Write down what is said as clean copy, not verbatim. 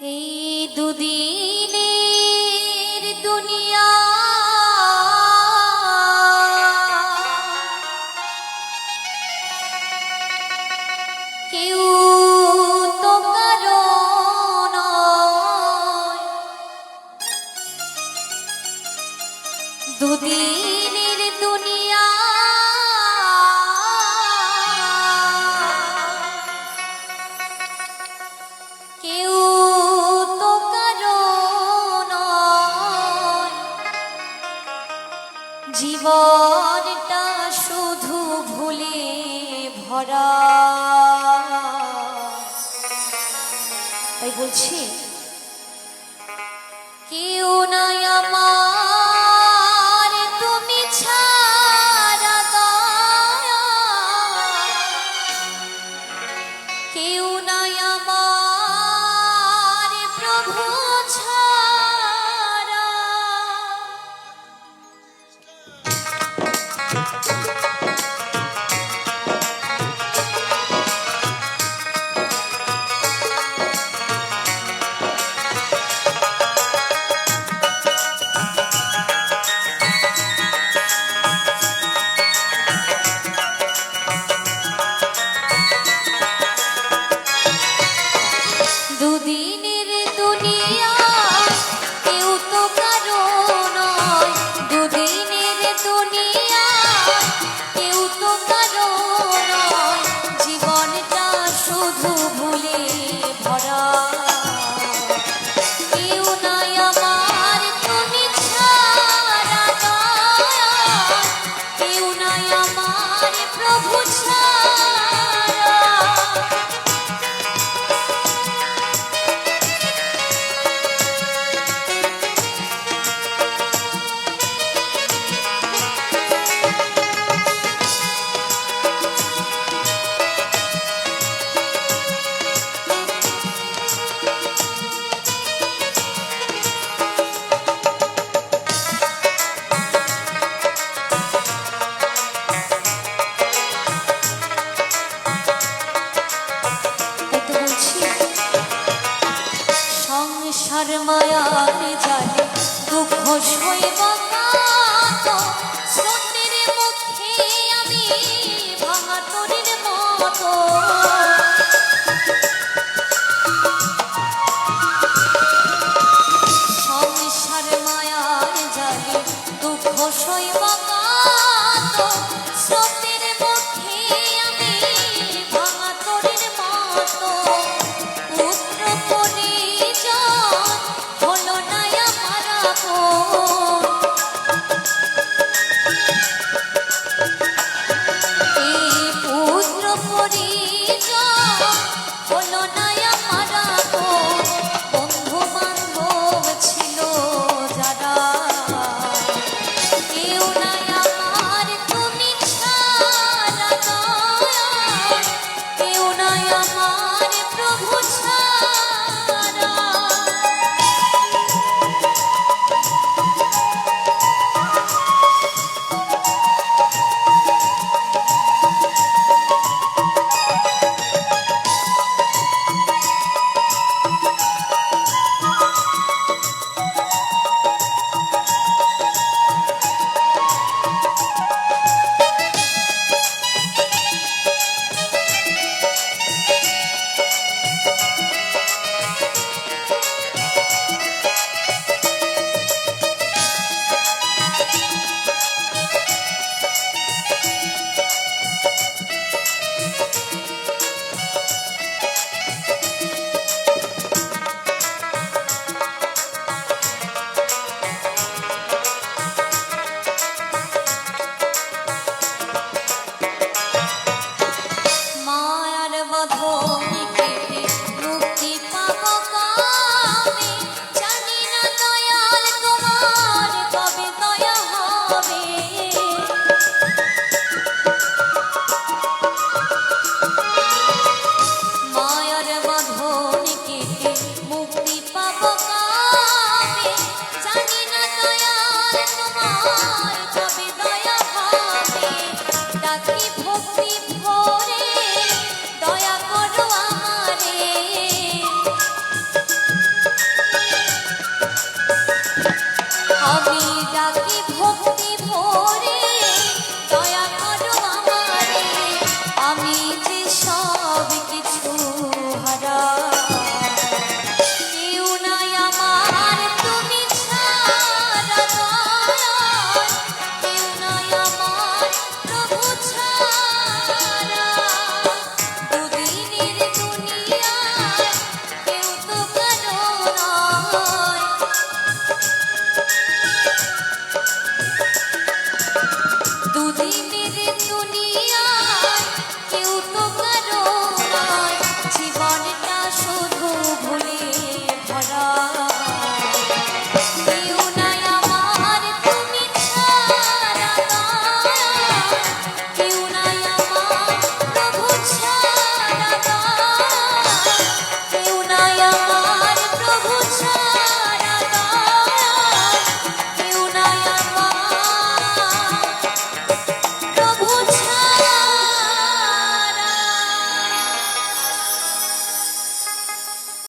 এই দুদিনের দুনিয়া কেউ তো কারো নয়, দুদিনের দুনিয়া কেউ তো কারো নয়, জীবনটা শুধু ভুলে ভরা। তাই বলছি কেউ নাই আমার তুমি ছাড়া দয়া, কেউ নাই আমার প্রভু ছাড়া। দুদিনের দুনিয়া কেউ তো কারো নয়, দুদিনের দুনিয়া কেউ তো কারো নয়, জীবনটা শুধু ভুলে ভরা। কেউ নাই আমার তুমি ছাড়া দয়া, কেউ নাই আমার প্রভু ছাড়া। সংসার মায়ার জালে দুঃখ সইব কাতো, স্রোতের মুখে আমি ভাঙা তরির মতো। সংসার মায়ার জালে দুঃখ সইব কাতো, স্রোতের মুখে আমি ভাঙা তরির মতো। পুত্র পরিজন হলো না আমার আপন, এই পুত্র পরিজন হলো না আমার আপন। বন্ধু বান্ধব ছিল যারা, কেউ নাই আমার তুমি ছাড়া দয়া, কেউ নাই আমার প্রভু ছাড়া। মায়ার বাঁধনে কেটে মুক্তি পাবো কবে, জানি না দয়াল তোমার কবে দয়া হবে। মায়ার বাঁধনে কেটে মুক্তি পাবো